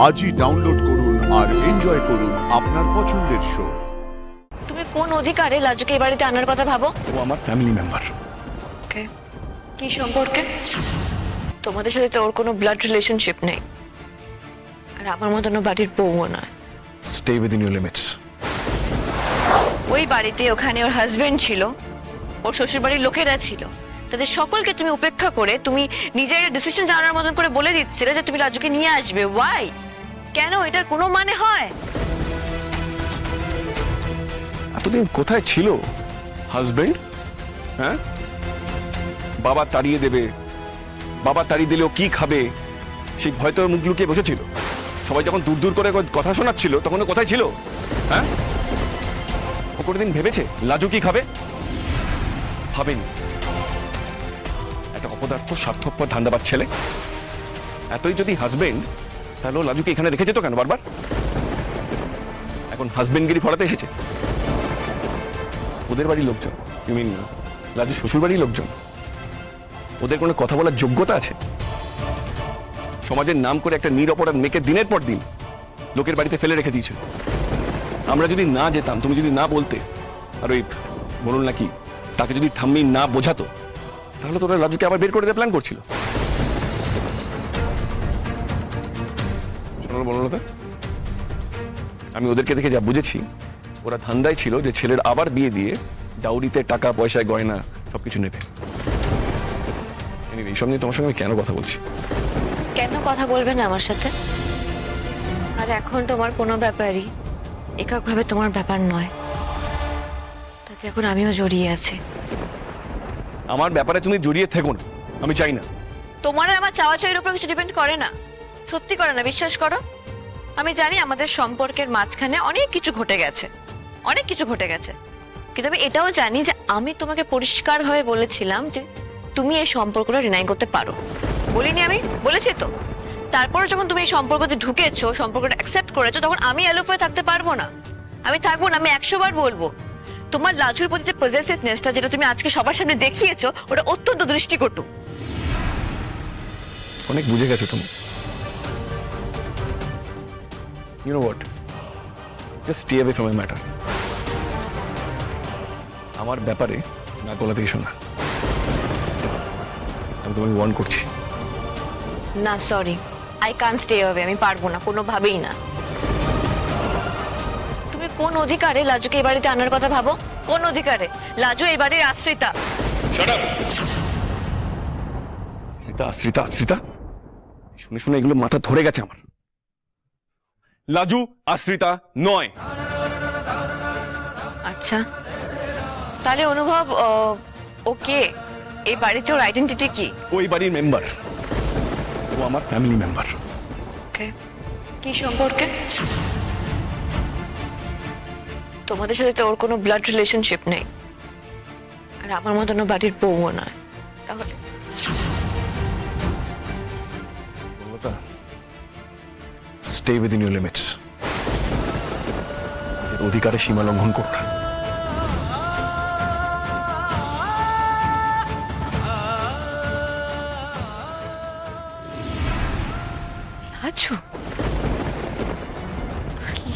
আজই ডাউনলোড করুন আর এনজয় করুন আপনার পছন্দের শো। তুমি কোন অধিকারে লাজুকে এই বাড়িতে আনার কথা ভাবো? ও আমার ফ্যামিলি মেম্বার। ওকে, কি সম্পর্কে? তোমাদের সাথে তো ওর কোনো ব্লাড রিলেশনশিপ নেই, আর আমার মতন ও বাড়ির বউও নয়। Stay within your limits. ওই বাড়িতে ওখানে ওর হাজবেন্ড ছিল, ওর শ্বশুর বাড়ির লোকেরা ছিল, তাদের সকলকে তুমি উপেক্ষা করে তুমি নিজের ডিসিশন জানার মতন করে বলে দিচ্ছিলে যে তুমি লাজুকে নিয়ে আসবে। ওয়াই? কেন? এটার কোনো মানে হয়? এতদিন কোথায় ছিল হাজবেন্ড? হ্যাঁ, বাবা তাড়িয়ে দেবে, বাবা তাড়িয়ে দিলেও কি খাবে, সেই ভয় তো মুখ লুকিয়ে বসেছিল। সবাই যখন দূর দূর করে কথা শোনাচ্ছিল তখন ও কোথায় ছিল? হ্যাঁ, ও কোনোদিন ভেবেছে লাজু কি খাবে? ভাবেনি। একটা অপদার্থ স্বার্থপর ধান্দাবাজ ছেলে। এতই যদি হাজবেন্ড, তাহলে ও লাজুকে এখানে রেখেছে তো কেন বারবার? এখন হাজবেন্ডগিরি ফলাতে এসেছে। ওদের বাড়ির লোকজন, ইউ মিন লাজু শ্বশুর বাড়ির লোকজন, ওদের কোনো কথা বলার যোগ্যতা আছে? সমাজের নাম করে একটা নিরপরাধ মেয়েকে দিনের পর দিন লোকের বাড়িতে ফেলে রেখে দিয়েছে। আমরা যদি না যেতাম, তুমি যদি না বলতে, আর ওই বলুন নাকি তাকে যদি ঠাম্মি না বোঝাতো, তাহলে তোরা লাজুকে আবার বের করে দেওয়ার প্ল্যান করছিল। শোনো বললতা, আমি ওদেরকে দেখে যা বুঝেছি, ওরা ধান্দায় ছিল যে ছেলের আবার বিয়ে দিয়ে ডাউরিতে টাকা পয়সা গয়না সবকিছু নেবে। এইসব নিয়ে তোমার সঙ্গে আমি কেন কথা বলছি? কেন কথা বলবে না আমার সাথে? আর এখন তোমার কোনো ব্যাপারই এককভাবে তোমার ব্যাপার নয়, তাতে এখন আমিও জড়িয়ে আছি। আমার ব্যাপারে তুমি জড়িয়ে থেকো না, আমি চাই না। তোমার আর আমার চাওয়া চাওয়ার উপর কিছু ডিপেন্ড করে না, সত্যি করে না, বিশ্বাস করো। আমি জানি আমাদের সম্পর্কের মাঝখানে অনেক কিছু ঘটে গেছে, অনেক কিছু ঘটে গেছে, কিন্তু আমি এটাও জানি যে আমি তোমাকে পরিষ্কারভাবে বলেছিলাম যে তুমি এই সম্পর্কটা রিনাই করতে পারো। বলিনি আমি? বলেছি তো। তারপরে যখন তুমি এই সম্পর্কতে ঢুকেছো, সম্পর্কটা অ্যাকসেপ্ট করেছো, তখন আমি এলোফ হয়ে থাকতে পারবো না। আমি থাকবো না, আমি 100 বার বলবো। তোমার লাজুর প্রতি যে পজেসিভনেসটা, যেটা তুমি আজকে সবার সামনে দেখিয়েছো, ওটা অত্যন্ত দৃষ্টিকটু। অনেক বুঝে গেছো তুমি। You know what? Just stay away from my matter. আমার ব্যাপারে না গলাতে এসো না, আমি তোমাকে ওয়ার্ন করছি। না, sorry, I can't stay away. আমি পারবো না, কোনোভাবেই না। তুমি কোন অধিকারে লাজুকে এই বাড়িতে আনার কথা ভাবো? কোন অধিকারে? লাজু এই বাড়ির আশ্রিতা। Shut up! আশ্রিতা, আশ্রিতা, আশ্রিতা, শুনে শুনে এগুলো মাথা ধরে গেছে আমার। লাজু আশ্রিতা নয়। আচ্ছা, তাহলে অনুভব ওকে এই বাড়িতে ওর আইডেন্টিটি কি? ওই বাড়ির মেম্বার, ও আমার ফ্যামিলি মেম্বার। ওকে, কি সম্পর্কে? তোমাদের সাথে তো ওর কোনো ব্লাড রিলেশনশিপ নেই, আর আমার মতন ও বাড়ির বউও নয়। তাহলে স্টে উইদিন ইউর লিমিটস। অধিকারে সীমা লঙ্ঘন করো না। লাজু,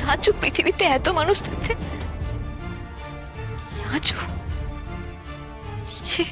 লাজু পৃথিবীতে এত মানুষ থাকতে, লাজু, ছি।